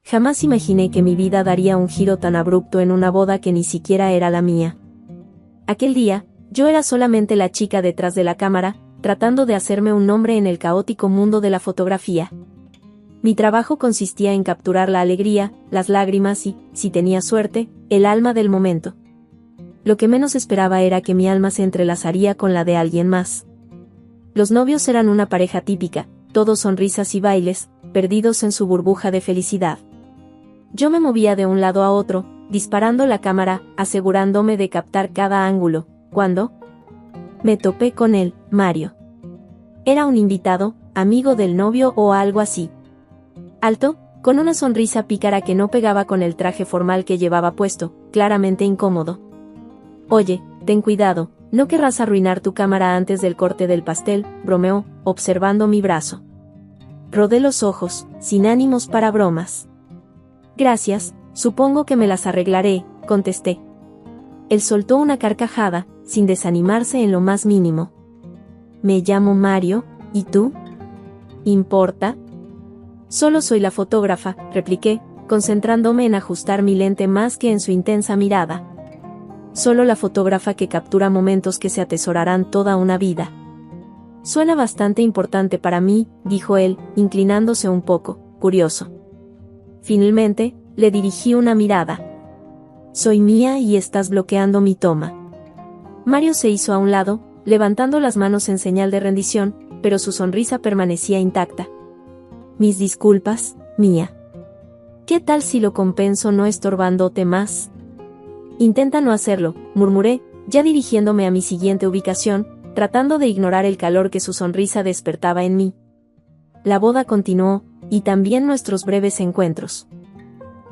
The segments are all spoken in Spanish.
Jamás imaginé que mi vida daría un giro tan abrupto en una boda que ni siquiera era la mía. Aquel día, yo era solamente la chica detrás de la cámara, tratando de hacerme un nombre en el caótico mundo de la fotografía. Mi trabajo consistía en capturar la alegría, las lágrimas y, si tenía suerte, el alma del momento. Lo que menos esperaba era que mi alma se entrelazaría con la de alguien más. Los novios eran una pareja típica, todos sonrisas y bailes, perdidos en su burbuja de felicidad. Yo me movía de un lado a otro, disparando la cámara, asegurándome de captar cada ángulo, cuando me topé con él, Mario. Era un invitado, amigo del novio o algo así. Alto, con una sonrisa pícara que no pegaba con el traje formal que llevaba puesto, claramente incómodo. Oye, ten cuidado, no querrás arruinar tu cámara antes del corte del pastel, bromeó, observando mi brazo. Rodé los ojos, sin ánimos para bromas. Gracias, supongo que me las arreglaré, contesté. Él soltó una carcajada, sin desanimarse en lo más mínimo. Me llamo Mario, ¿y tú? ¿Importa? Solo soy la fotógrafa, repliqué, concentrándome en ajustar mi lente más que en su intensa mirada. Solo la fotógrafa que captura momentos que se atesorarán toda una vida. Suena bastante importante para mí, dijo él, inclinándose un poco, curioso. Finalmente, le dirigí una mirada. Soy mía y estás bloqueando mi toma. Mario se hizo a un lado, levantando las manos en señal de rendición, pero su sonrisa permanecía intacta. Mis disculpas, mía. ¿Qué tal si lo compenso no estorbándote más? Intenta no hacerlo, murmuré, ya dirigiéndome a mi siguiente ubicación, tratando de ignorar el calor que su sonrisa despertaba en mí. La boda continuó, y también nuestros breves encuentros.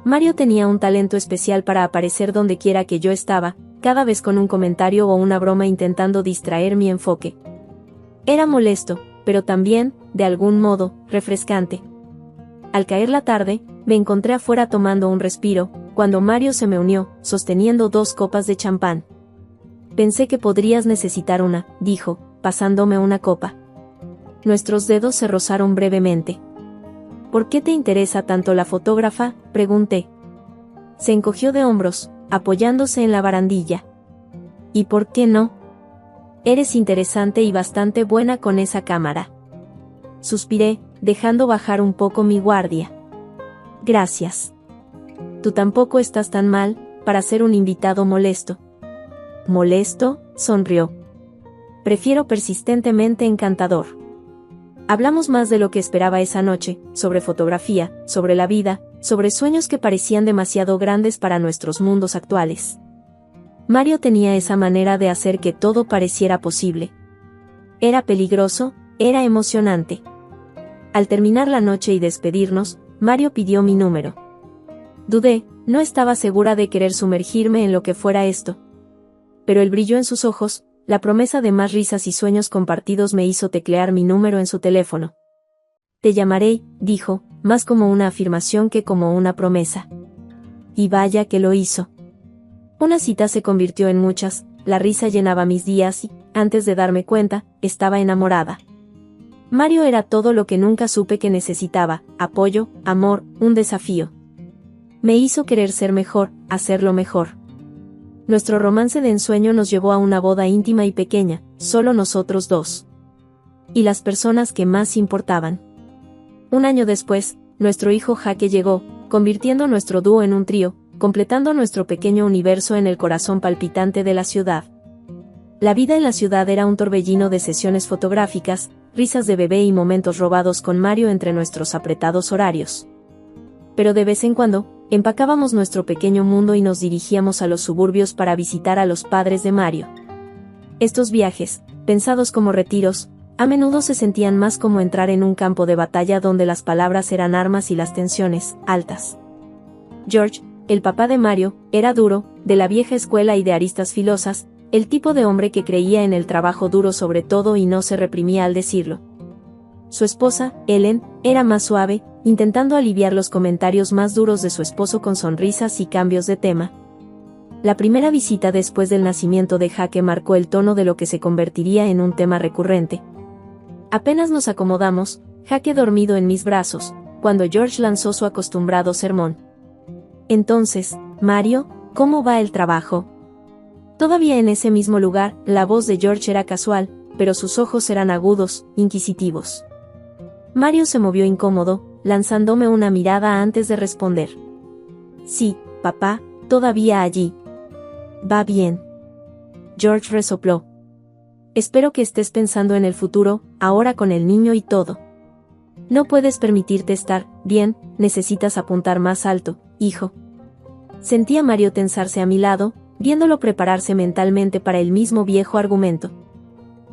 Mario tenía un talento especial para aparecer donde quiera que yo estaba, cada vez con un comentario o una broma intentando distraer mi enfoque. Era molesto, pero también, de algún modo, refrescante. Al caer la tarde, me encontré afuera tomando un respiro, cuando Mario se me unió, sosteniendo 2 copas de champán. Pensé que podrías necesitar una, dijo, pasándome una copa. Nuestros dedos se rozaron brevemente. ¿Por qué te interesa tanto la fotógrafa?, pregunté. Se encogió de hombros, apoyándose en la barandilla. ¿Y por qué no? Eres interesante y bastante buena con esa cámara. Suspiré, dejando bajar un poco mi guardia. Gracias. Tú tampoco estás tan mal, para ser un invitado molesto. ¿Molesto?, sonrió. Prefiero persistentemente encantador. Hablamos más de lo que esperaba esa noche, sobre fotografía, sobre la vida, sobre sueños que parecían demasiado grandes para nuestros mundos actuales. Mario tenía esa manera de hacer que todo pareciera posible. Era peligroso, era emocionante. Al terminar la noche y despedirnos, Mario pidió mi número. Dudé, no estaba segura de querer sumergirme en lo que fuera esto. Pero el brillo en sus ojos, la promesa de más risas y sueños compartidos me hizo teclear mi número en su teléfono. Te llamaré, dijo, más como una afirmación que como una promesa. Y vaya que lo hizo. Una cita se convirtió en muchas, la risa llenaba mis días y, antes de darme cuenta, estaba enamorada. Mario era todo lo que nunca supe que necesitaba, apoyo, amor, un desafío. Me hizo querer ser mejor, hacerlo mejor. Nuestro romance de ensueño nos llevó a una boda íntima y pequeña, solo nosotros 2. Y las personas que más importaban. Un año después, nuestro hijo Jaque llegó, convirtiendo nuestro dúo en un trío, completando nuestro pequeño universo en el corazón palpitante de la ciudad. La vida en la ciudad era un torbellino de sesiones fotográficas, risas de bebé y momentos robados con Mario entre nuestros apretados horarios. Pero de vez en cuando, empacábamos nuestro pequeño mundo y nos dirigíamos a los suburbios para visitar a los padres de Mario. Estos viajes, pensados como retiros, a menudo se sentían más como entrar en un campo de batalla donde las palabras eran armas y las tensiones, altas. George, el papá de Mario, era duro, de la vieja escuela y de aristas filosas, el tipo de hombre que creía en el trabajo duro sobre todo y no se reprimía al decirlo. Su esposa, Ellen, era más suave, intentando aliviar los comentarios más duros de su esposo con sonrisas y cambios de tema. La primera visita después del nacimiento de Jaque marcó el tono de lo que se convertiría en un tema recurrente. Apenas nos acomodamos, Jaque dormido en mis brazos, cuando George lanzó su acostumbrado sermón. Entonces, Mario, ¿cómo va el trabajo? Todavía en ese mismo lugar, la voz de George era casual, pero sus ojos eran agudos, inquisitivos. Mario se movió incómodo, lanzándome una mirada antes de responder. Sí, papá, todavía allí. Va bien. George resopló. Espero que estés pensando en el futuro, ahora con el niño y todo. No puedes permitirte estar bien, necesitas apuntar más alto, hijo. Sentí a Mario tensarse a mi lado, viéndolo prepararse mentalmente para el mismo viejo argumento.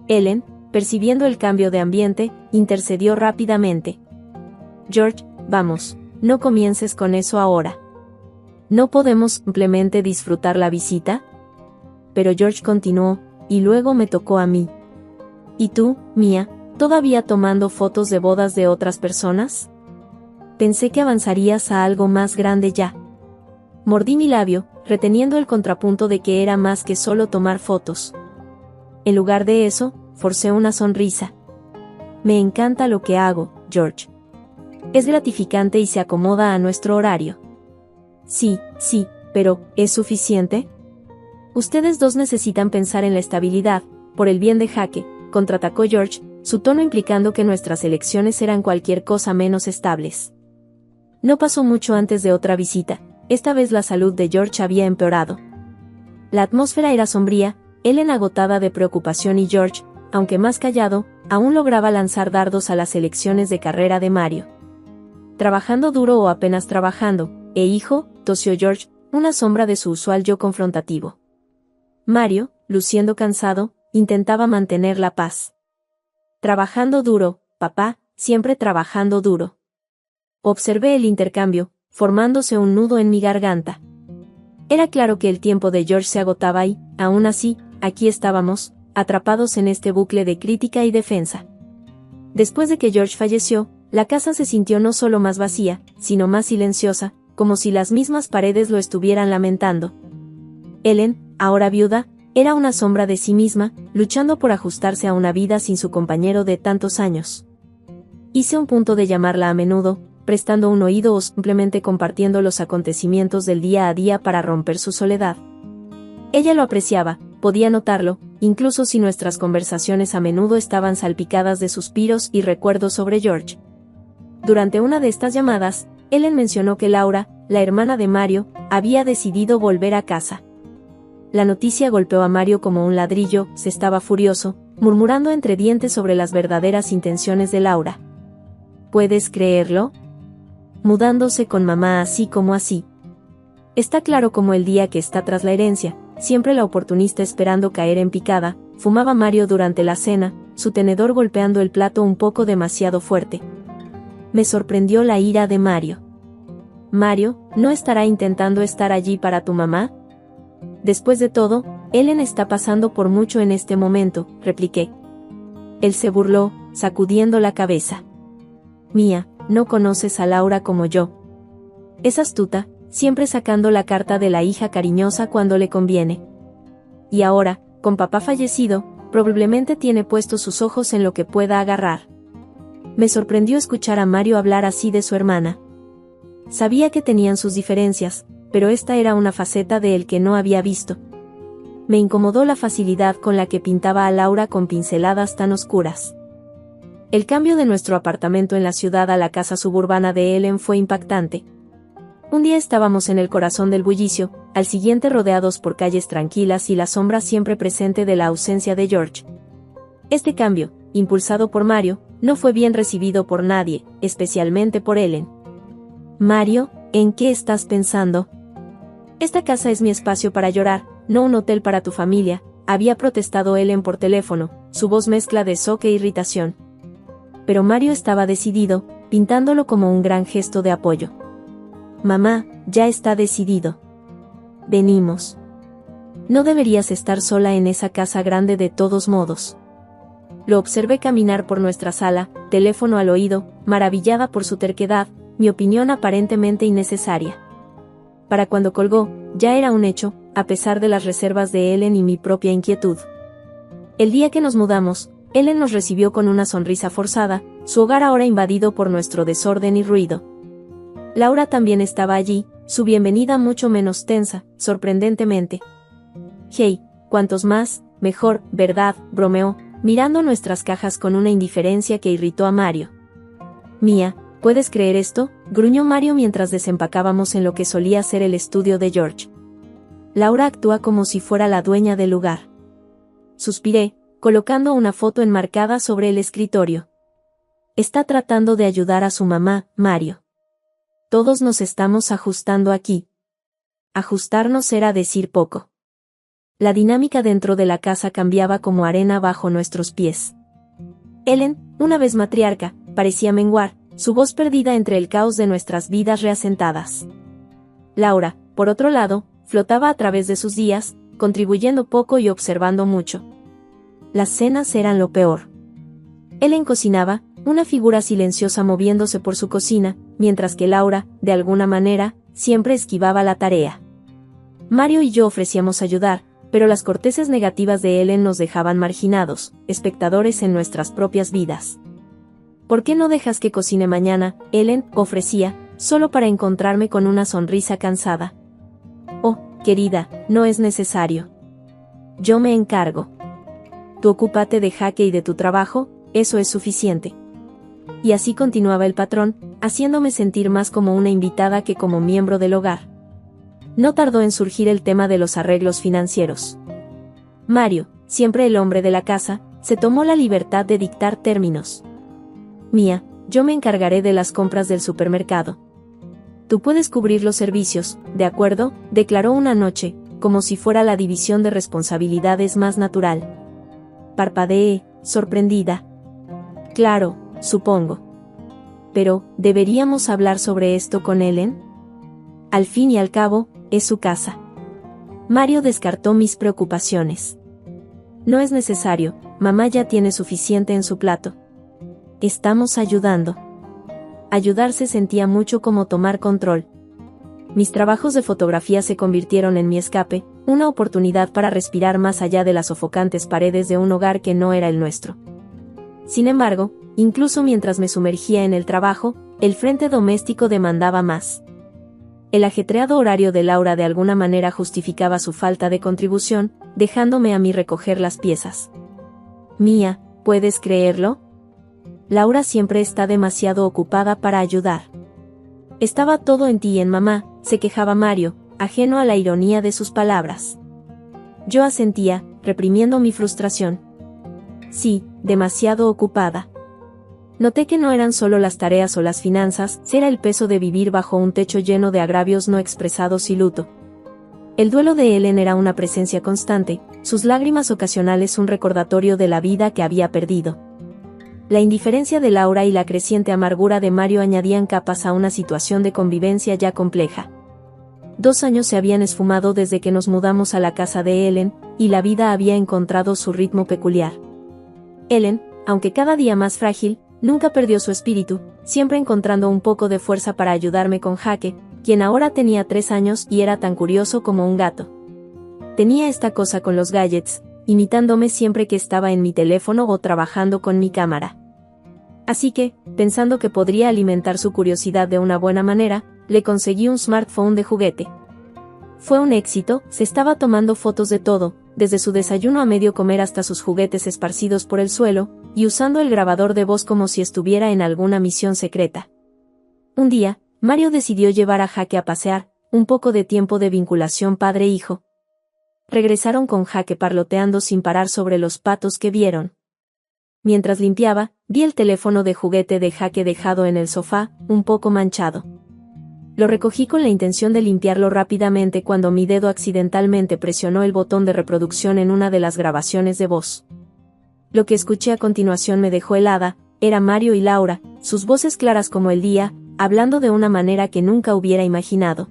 Ellen, percibiendo el cambio de ambiente, intercedió rápidamente. George, vamos, no comiences con eso ahora. ¿No podemos simplemente disfrutar la visita? Pero George continuó, y luego me tocó a mí. ¿Y tú, Mia, todavía tomando fotos de bodas de otras personas? Pensé que avanzarías a algo más grande ya. Mordí mi labio, reteniendo el contrapunto de que era más que solo tomar fotos. En lugar de eso, forcé una sonrisa. Me encanta lo que hago, George. Es gratificante y se acomoda a nuestro horario. Sí, pero, ¿es suficiente? Ustedes dos necesitan pensar en la estabilidad, por el bien de Jake, contraatacó George, su tono implicando que nuestras elecciones eran cualquier cosa menos estables. No pasó mucho antes de otra visita, esta vez la salud de George había empeorado. La atmósfera era sombría, Ellen agotada de preocupación y George, aunque más callado, aún lograba lanzar dardos a las elecciones de carrera de Mario. ¿Trabajando duro o apenas trabajando, hijo?, tosió George, una sombra de su usual yo confrontativo. Mario, luciendo cansado, intentaba mantener la paz. Trabajando duro, papá, siempre trabajando duro. Observé el intercambio, formándose un nudo en mi garganta. Era claro que el tiempo de George se agotaba y, aún así, aquí estábamos, atrapados en este bucle de crítica y defensa. Después de que George falleció, la casa se sintió no solo más vacía, sino más silenciosa, como si las mismas paredes lo estuvieran lamentando. Ellen, ahora viuda, era una sombra de sí misma, luchando por ajustarse a una vida sin su compañero de tantos años. Hice un punto de llamarla a menudo, prestando un oído o simplemente compartiendo los acontecimientos del día a día para romper su soledad. Ella lo apreciaba, podía notarlo, incluso si nuestras conversaciones a menudo estaban salpicadas de suspiros y recuerdos sobre George. Durante una de estas llamadas, Ellen mencionó que Laura, la hermana de Mario, había decidido volver a casa. La noticia golpeó a Mario como un ladrillo, se estaba furioso, murmurando entre dientes sobre las verdaderas intenciones de Laura. ¿Puedes creerlo? Mudándose con mamá así como así. Está claro como el día que está tras la herencia, siempre la oportunista esperando caer en picada, fumaba Mario durante la cena, su tenedor golpeando el plato un poco demasiado fuerte. Me sorprendió la ira de Mario. Mario, ¿no estará intentando estar allí para tu mamá? Después de todo, Ellen está pasando por mucho en este momento, repliqué. Él se burló, sacudiendo la cabeza. Mía, no conoces a Laura como yo. Es astuta, siempre sacando la carta de la hija cariñosa cuando le conviene. Y ahora, con papá fallecido, probablemente tiene puestos sus ojos en lo que pueda agarrar. Me sorprendió escuchar a Mario hablar así de su hermana. Sabía que tenían sus diferencias, pero esta era una faceta de él que no había visto. Me incomodó la facilidad con la que pintaba a Laura con pinceladas tan oscuras. El cambio de nuestro apartamento en la ciudad a la casa suburbana de Ellen fue impactante. Un día estábamos en el corazón del bullicio, al siguiente rodeados por calles tranquilas y la sombra siempre presente de la ausencia de George. Este cambio, impulsado por Mario, no fue bien recibido por nadie, especialmente por Ellen. Mario, ¿en qué estás pensando? Esta casa es mi espacio para llorar, no un hotel para tu familia, había protestado Ellen por teléfono, su voz mezcla de shock e irritación. Pero Mario estaba decidido, pintándolo como un gran gesto de apoyo. Mamá, ya está decidido. Venimos. No deberías estar sola en esa casa grande de todos modos. Lo observé caminar por nuestra sala, teléfono al oído, maravillada por su terquedad, mi opinión aparentemente innecesaria. Para cuando colgó, ya era un hecho, a pesar de las reservas de Ellen y mi propia inquietud. El día que nos mudamos, Ellen nos recibió con una sonrisa forzada, su hogar ahora invadido por nuestro desorden y ruido. Laura también estaba allí, su bienvenida mucho menos tensa, sorprendentemente. «Hey, cuantos más, mejor, ¿verdad?», bromeó, mirando nuestras cajas con una indiferencia que irritó a Mario. «Mía, ¿puedes creer esto?», gruñó Mario mientras desempacábamos en lo que solía ser el estudio de George. «Laura actúa como si fuera la dueña del lugar». Suspiré, colocando una foto enmarcada sobre el escritorio. «Está tratando de ayudar a su mamá, Mario. Todos nos estamos ajustando aquí». Ajustarnos era decir poco. La dinámica dentro de la casa cambiaba como arena bajo nuestros pies. Ellen, una vez matriarca, parecía menguar, su voz perdida entre el caos de nuestras vidas reasentadas. Laura, por otro lado, flotaba a través de sus días, contribuyendo poco y observando mucho. Las cenas eran lo peor. Ellen cocinaba, una figura silenciosa moviéndose por su cocina, mientras que Laura, de alguna manera, siempre esquivaba la tarea. Mario y yo ofrecíamos ayudar, pero las corteses negativas de Ellen nos dejaban marginados, espectadores en nuestras propias vidas. «¿Por qué no dejas que cocine mañana?», Ellen ofrecía, solo para encontrarme con una sonrisa cansada. «Oh, querida, no es necesario. Yo me encargo. Tú ocúpate de Jake y de tu trabajo, eso es suficiente». Y así continuaba el patrón, haciéndome sentir más como una invitada que como miembro del hogar. No tardó en surgir el tema de los arreglos financieros. Mario, siempre el hombre de la casa, se tomó la libertad de dictar términos. «Mía, yo me encargaré de las compras del supermercado. Tú puedes cubrir los servicios, ¿de acuerdo?», declaró una noche, como si fuera la división de responsabilidades más natural. Parpadeé, sorprendida. «Claro, supongo. Pero, ¿deberíamos hablar sobre esto con Ellen? Al fin y al cabo, es su casa». Mario descartó mis preocupaciones. «No es necesario, mamá ya tiene suficiente en su plato. Estamos ayudando». Ayudar se sentía mucho como tomar control. Mis trabajos de fotografía se convirtieron en mi escape, una oportunidad para respirar más allá de las sofocantes paredes de un hogar que no era el nuestro. Sin embargo, incluso mientras me sumergía en el trabajo, el frente doméstico demandaba más. El ajetreado horario de Laura de alguna manera justificaba su falta de contribución, dejándome a mí recoger las piezas. «Mía, ¿puedes creerlo? Laura siempre está demasiado ocupada para ayudar». «Estaba todo en ti y en mamá», se quejaba Mario, ajeno a la ironía de sus palabras. Yo asentía, reprimiendo mi frustración. «Sí, demasiado ocupada». Noté que no eran solo las tareas o las finanzas, era el peso de vivir bajo un techo lleno de agravios no expresados y luto. El duelo de Ellen era una presencia constante, sus lágrimas ocasionales un recordatorio de la vida que había perdido. La indiferencia de Laura y la creciente amargura de Mario añadían capas a una situación de convivencia ya compleja. 2 años se habían esfumado desde que nos mudamos a la casa de Ellen, y la vida había encontrado su ritmo peculiar. Ellen, aunque cada día más frágil, nunca perdió su espíritu, siempre encontrando un poco de fuerza para ayudarme con Jake, quien ahora tenía 3 años y era tan curioso como un gato. Tenía esta cosa con los gadgets, imitándome siempre que estaba en mi teléfono o trabajando con mi cámara. Así que, pensando que podría alimentar su curiosidad de una buena manera, le conseguí un smartphone de juguete. Fue un éxito, se estaba tomando fotos de todo, desde su desayuno a medio comer hasta sus juguetes esparcidos por el suelo, y usando el grabador de voz como si estuviera en alguna misión secreta. Un día, Mario decidió llevar a Jake a pasear, un poco de tiempo de vinculación padre-hijo. Regresaron con Jake parloteando sin parar sobre los patos que vieron. Mientras limpiaba, vi el teléfono de juguete de Jake dejado en el sofá, un poco manchado. Lo recogí con la intención de limpiarlo rápidamente cuando mi dedo accidentalmente presionó el botón de reproducción en una de las grabaciones de voz. Lo que escuché a continuación me dejó helada, era Mario y Laura, sus voces claras como el día, hablando de una manera que nunca hubiera imaginado.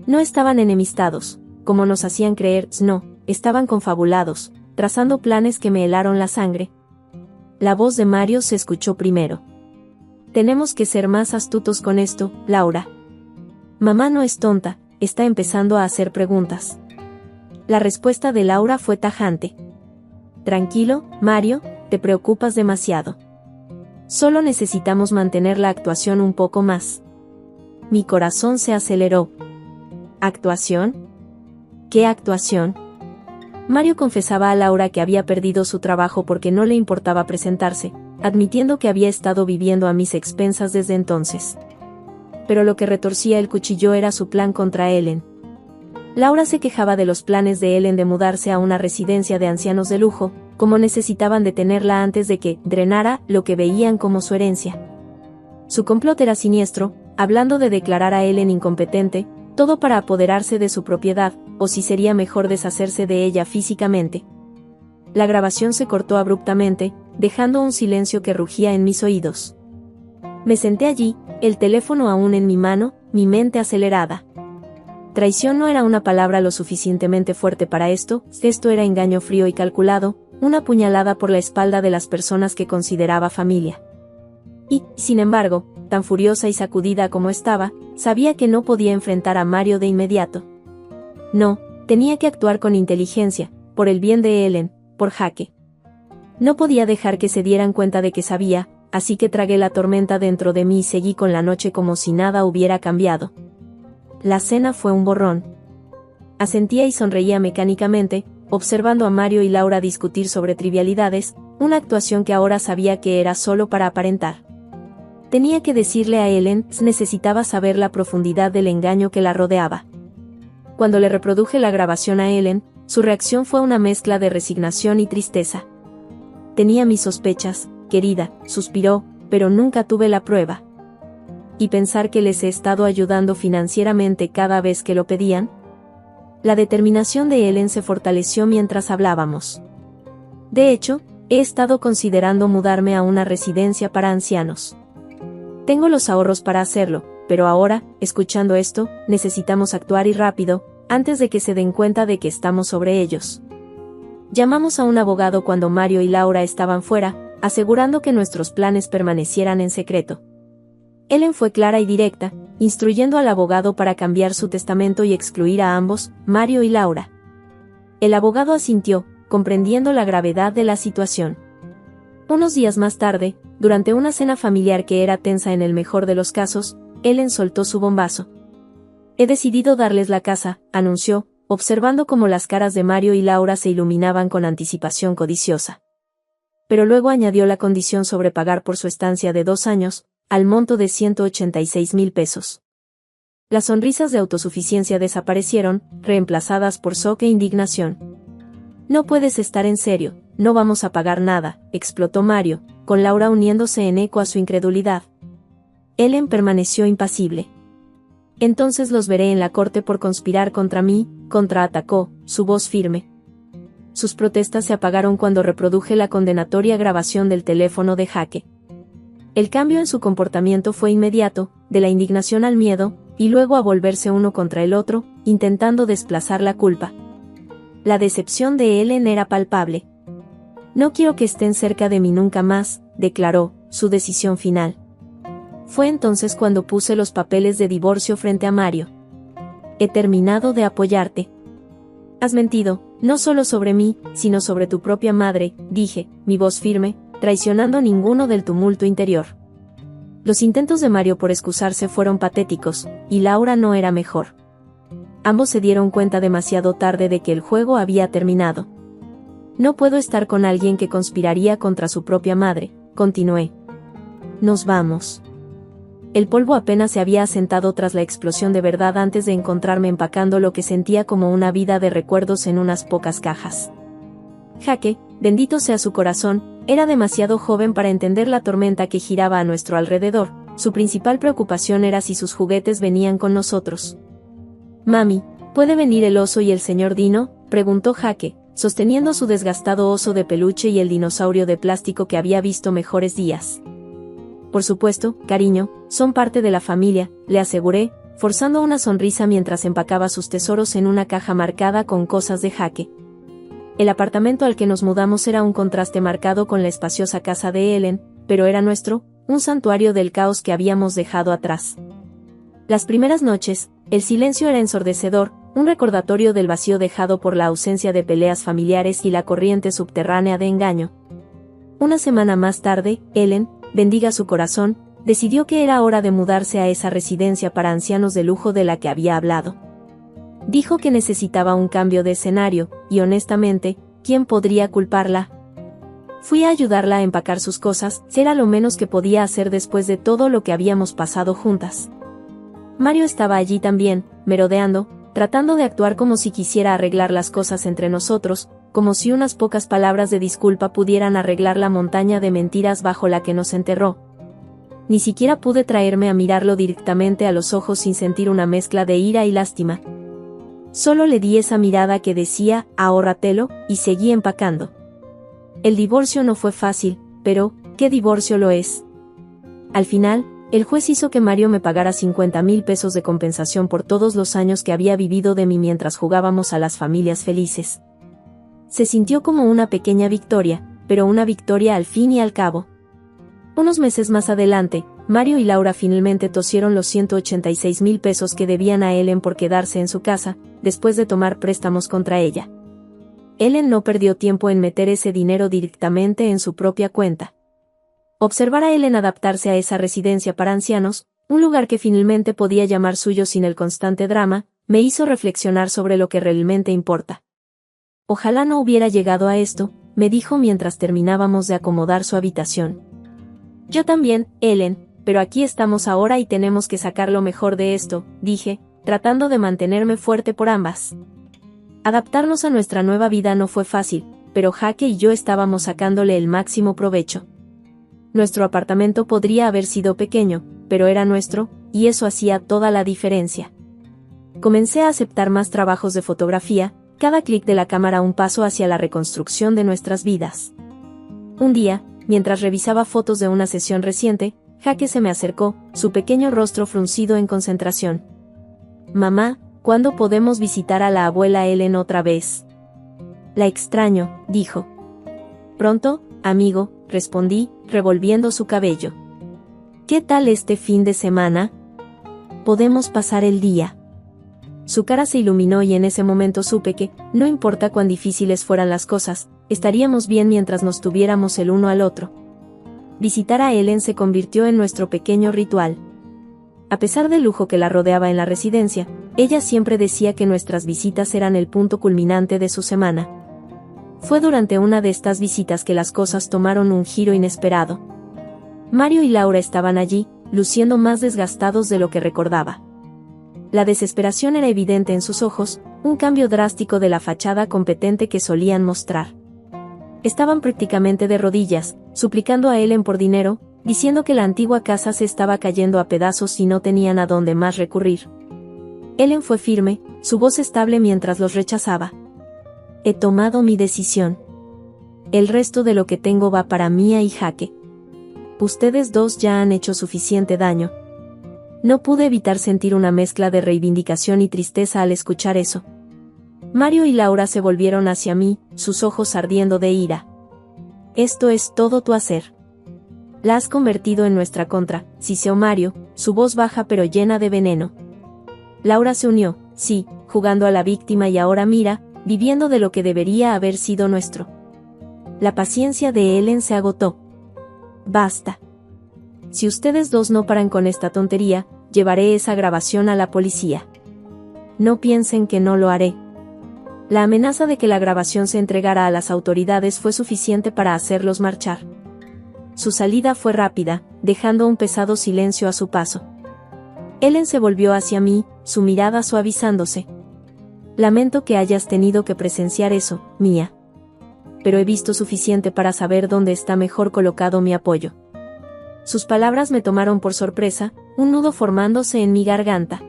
No estaban enemistados, como nos hacían creer, no, estaban confabulados, trazando planes que me helaron la sangre. La voz de Mario se escuchó primero. «Tenemos que ser más astutos con esto, Laura. Mamá no es tonta, está empezando a hacer preguntas». La respuesta de Laura fue tajante. «Tranquilo, Mario, te preocupas demasiado. Solo necesitamos mantener la actuación un poco más. Mi corazón se aceleró. ¿Actuación? ¿Qué actuación? Mario confesaba a Laura que había perdido su trabajo porque no le importaba presentarse, admitiendo que había estado viviendo a mis expensas desde entonces. Pero lo que retorcía el cuchillo era su plan contra Ellen. Laura se quejaba de los planes de Ellen de mudarse a una residencia de ancianos de lujo, como necesitaban detenerla antes de que drenara lo que veían como su herencia. Su complot era siniestro, hablando de declarar a Ellen incompetente, todo para apoderarse de su propiedad, o si sería mejor deshacerse de ella físicamente. La grabación se cortó abruptamente, dejando un silencio que rugía en mis oídos. Me senté allí, el teléfono aún en mi mano, mi mente acelerada. Traición no era una palabra lo suficientemente fuerte para esto era engaño frío y calculado, una puñalada por la espalda de las personas que consideraba familia. Y, sin embargo, tan furiosa y sacudida como estaba, sabía que no podía enfrentar a Mario de inmediato. No, tenía que actuar con inteligencia, por el bien de Ellen, por Jake. No podía dejar que se dieran cuenta de que sabía, así que tragué la tormenta dentro de mí y seguí con la noche como si nada hubiera cambiado. La cena fue un borrón. Asentía y sonreía mecánicamente, observando a Mario y Laura discutir sobre trivialidades, una actuación que ahora sabía que era solo para aparentar. Tenía que decirle a Ellen, necesitaba saber la profundidad del engaño que la rodeaba. Cuando le reproduje la grabación a Ellen, su reacción fue una mezcla de resignación y tristeza. Tenía mis sospechas, querida, suspiró, pero nunca tuve la prueba. ¿Y pensar que les he estado ayudando financieramente cada vez que lo pedían? La determinación de Ellen se fortaleció mientras hablábamos. De hecho, he estado considerando mudarme a una residencia para ancianos. Tengo los ahorros para hacerlo, pero ahora, escuchando esto, necesitamos actuar y rápido, antes de que se den cuenta de que estamos sobre ellos. Llamamos a un abogado cuando Mario y Laura estaban fuera, asegurando que nuestros planes permanecieran en secreto. Ellen fue clara y directa, instruyendo al abogado para cambiar su testamento y excluir a ambos, Mario y Laura. El abogado asintió, comprendiendo la gravedad de la situación. Unos días más tarde, durante una cena familiar que era tensa en el mejor de los casos, Ellen soltó su bombazo. He decidido darles la casa, anunció, observando cómo las caras de Mario y Laura se iluminaban con anticipación codiciosa. Pero luego añadió la condición sobre pagar por su estancia de 2 años, al monto de 186,000 pesos. Las sonrisas de autosuficiencia desaparecieron, reemplazadas por shock e indignación. No puedes estar en serio, no vamos a pagar nada, explotó Mario, con Laura uniéndose en eco a su incredulidad. Ellen permaneció impasible. Entonces los veré en la corte por conspirar contra mí, contraatacó, su voz firme. Sus protestas se apagaron cuando reproduje la condenatoria grabación del teléfono de Jake. El cambio en su comportamiento fue inmediato, de la indignación al miedo, y luego a volverse uno contra el otro, intentando desplazar la culpa. La decepción de Ellen era palpable. No quiero que estén cerca de mí nunca más, declaró, su decisión final. Fue entonces cuando puse los papeles de divorcio frente a Mario. He terminado de apoyarte. Has mentido, no solo sobre mí, sino sobre tu propia madre, dije, mi voz firme, traicionando ninguno del tumulto interior. Los intentos de Mario por excusarse fueron patéticos, y Laura no era mejor. Ambos se dieron cuenta demasiado tarde de que el juego había terminado. No puedo estar con alguien que conspiraría contra su propia madre, continué. Nos vamos. El polvo apenas se había asentado tras la explosión de verdad antes de encontrarme empacando lo que sentía como una vida de recuerdos en unas pocas cajas. Jake, bendito sea su corazón, era demasiado joven para entender la tormenta que giraba a nuestro alrededor. Su principal preocupación era si sus juguetes venían con nosotros. Mami, ¿puede venir el oso y el señor Dino?, preguntó Jake, sosteniendo su desgastado oso de peluche y el dinosaurio de plástico que había visto mejores días. Por supuesto, cariño, son parte de la familia, le aseguré, forzando una sonrisa mientras empacaba sus tesoros en una caja marcada con cosas de Jake. El apartamento al que nos mudamos era un contraste marcado con la espaciosa casa de Ellen, pero era nuestro, un santuario del caos que habíamos dejado atrás. Las primeras noches, el silencio era ensordecedor, un recordatorio del vacío dejado por la ausencia de peleas familiares y la corriente subterránea de engaño. Una semana más tarde, Ellen, bendiga su corazón, decidió que era hora de mudarse a esa residencia para ancianos de lujo de la que había hablado. Dijo que necesitaba un cambio de escenario, y honestamente, ¿quién podría culparla? Fui a ayudarla a empacar sus cosas, era lo menos que podía hacer después de todo lo que habíamos pasado juntas. Mario estaba allí también, merodeando, tratando de actuar como si quisiera arreglar las cosas entre nosotros, como si unas pocas palabras de disculpa pudieran arreglar la montaña de mentiras bajo la que nos enterró. Ni siquiera pude traerme a mirarlo directamente a los ojos sin sentir una mezcla de ira y lástima. Solo le di esa mirada que decía, ahórratelo, y seguí empacando. El divorcio no fue fácil, pero, ¿qué divorcio lo es? Al final, el juez hizo que Mario me pagara 50,000 pesos de compensación por todos los años que había vivido de mí mientras jugábamos a las familias felices. Se sintió como una pequeña victoria, pero una victoria al fin y al cabo. Unos meses más adelante, Mario y Laura finalmente tosieron los 186,000 pesos que debían a Ellen por quedarse en su casa, después de tomar préstamos contra ella. Ellen no perdió tiempo en meter ese dinero directamente en su propia cuenta. Observar a Ellen adaptarse a esa residencia para ancianos, un lugar que finalmente podía llamar suyo sin el constante drama, me hizo reflexionar sobre lo que realmente importa. Ojalá no hubiera llegado a esto, me dijo mientras terminábamos de acomodar su habitación. Yo también, Ellen, pero aquí estamos ahora y tenemos que sacar lo mejor de esto, dije, tratando de mantenerme fuerte por ambas. Adaptarnos a nuestra nueva vida no fue fácil, pero Jaque y yo estábamos sacándole el máximo provecho. Nuestro apartamento podría haber sido pequeño, pero era nuestro, y eso hacía toda la diferencia. Comencé a aceptar más trabajos de fotografía, cada clic de la cámara un paso hacia la reconstrucción de nuestras vidas. Un día, mientras revisaba fotos de una sesión reciente, Jaque se me acercó, su pequeño rostro fruncido en concentración. Mamá, ¿cuándo podemos visitar a la abuela Ellen otra vez? La extraño, dijo. Pronto, amigo, respondí, revolviendo su cabello. ¿Qué tal este fin de semana? Podemos pasar el día. Su cara se iluminó y en ese momento supe que, no importa cuán difíciles fueran las cosas, estaríamos bien mientras nos tuviéramos el uno al otro. Visitar a Ellen se convirtió en nuestro pequeño ritual. A pesar del lujo que la rodeaba en la residencia, ella siempre decía que nuestras visitas eran el punto culminante de su semana. Fue durante una de estas visitas que las cosas tomaron un giro inesperado. Mario y Laura estaban allí, luciendo más desgastados de lo que recordaba. La desesperación era evidente en sus ojos, un cambio drástico de la fachada competente que solían mostrar. Estaban prácticamente de rodillas, suplicando a Ellen por dinero, diciendo que la antigua casa se estaba cayendo a pedazos y no tenían a dónde más recurrir. Ellen fue firme, su voz estable mientras los rechazaba. He tomado mi decisión. El resto de lo que tengo va para Mía y Jaque. Ustedes dos ya han hecho suficiente daño. No pude evitar sentir una mezcla de reivindicación y tristeza al escuchar eso. Mario y Laura se volvieron hacia mí, sus ojos ardiendo de ira. Esto es todo tu hacer. La has convertido en nuestra contra, siseó Mario, su voz baja pero llena de veneno. Laura se unió, sí, jugando a la víctima y ahora mira, viviendo de lo que debería haber sido nuestro. La paciencia de Ellen se agotó. Basta. Si ustedes dos no paran con esta tontería, llevaré esa grabación a la policía. No piensen que no lo haré. La amenaza de que la grabación se entregara a las autoridades fue suficiente para hacerlos marchar. Su salida fue rápida, dejando un pesado silencio a su paso. Ellen se volvió hacia mí, su mirada suavizándose. Lamento que hayas tenido que presenciar eso, Mía. Pero he visto suficiente para saber dónde está mejor colocado mi apoyo. Sus palabras me tomaron por sorpresa, un nudo formándose en mi garganta.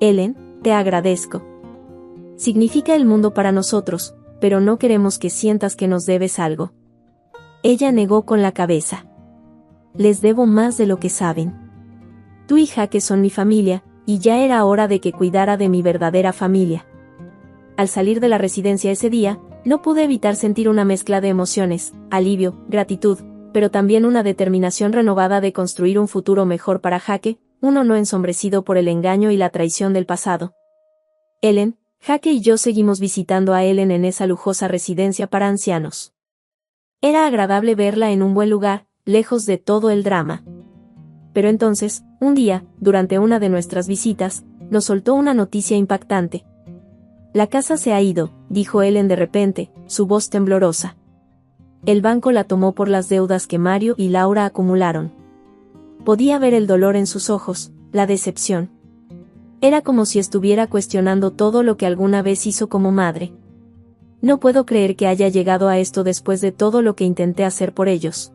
Ellen, te agradezco. Significa el mundo para nosotros, pero no queremos que sientas que nos debes algo. Ella negó con la cabeza. Les debo más de lo que saben. Tú y Jaque son mi familia, y ya era hora de que cuidara de mi verdadera familia. Al salir de la residencia ese día, no pude evitar sentir una mezcla de emociones, alivio, gratitud, pero también una determinación renovada de construir un futuro mejor para Jaque, uno no ensombrecido por el engaño y la traición del pasado. Ellen, Jaque y yo seguimos visitando a Ellen en esa lujosa residencia para ancianos. Era agradable verla en un buen lugar, lejos de todo el drama. Pero entonces, un día, durante una de nuestras visitas, nos soltó una noticia impactante. La casa se ha ido, dijo Ellen de repente, su voz temblorosa. El banco la tomó por las deudas que Mario y Laura acumularon. Podía ver el dolor en sus ojos, la decepción. Era como si estuviera cuestionando todo lo que alguna vez hizo como madre. No puedo creer que haya llegado a esto después de todo lo que intenté hacer por ellos.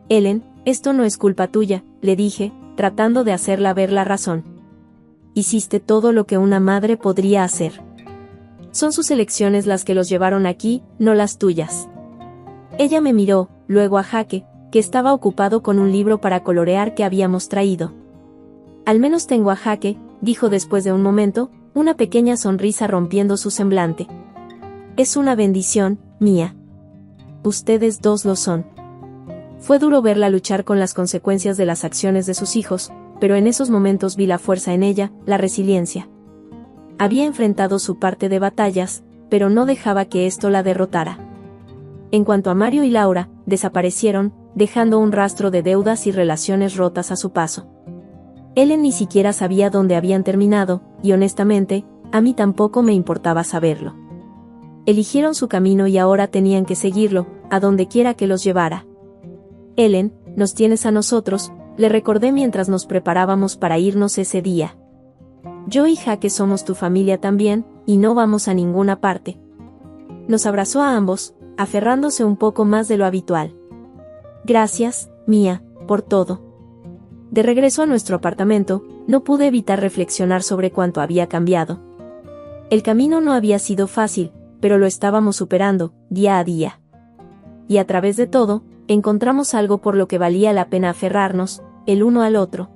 Ellen, esto no es culpa tuya, le dije, tratando de hacerla ver la razón. Hiciste todo lo que una madre podría hacer. Son sus elecciones las que los llevaron aquí, no las tuyas. Ella me miró, luego a Jake, que estaba ocupado con un libro para colorear que habíamos traído. Al menos tengo a Jake, dijo después de un momento, una pequeña sonrisa rompiendo su semblante. Es una bendición, mía. Ustedes dos lo son. Fue duro verla luchar con las consecuencias de las acciones de sus hijos, pero en esos momentos vi la fuerza en ella, la resiliencia. Había enfrentado su parte de batallas, pero no dejaba que esto la derrotara. En cuanto a Mario y Laura, desaparecieron, dejando un rastro de deudas y relaciones rotas a su paso. Ellen ni siquiera sabía dónde habían terminado, y honestamente, a mí tampoco me importaba saberlo. Eligieron su camino y ahora tenían que seguirlo, a donde quiera que los llevara. Ellen, nos tienes a nosotros, le recordé mientras nos preparábamos para irnos ese día. Yo y Jake somos tu familia también, y no vamos a ninguna parte. Nos abrazó a ambos, aferrándose un poco más de lo habitual. Gracias, mía, por todo. De regreso a nuestro apartamento, no pude evitar reflexionar sobre cuánto había cambiado. El camino no había sido fácil, pero lo estábamos superando, día a día. Y a través de todo, encontramos algo por lo que valía la pena aferrarnos, el uno al otro.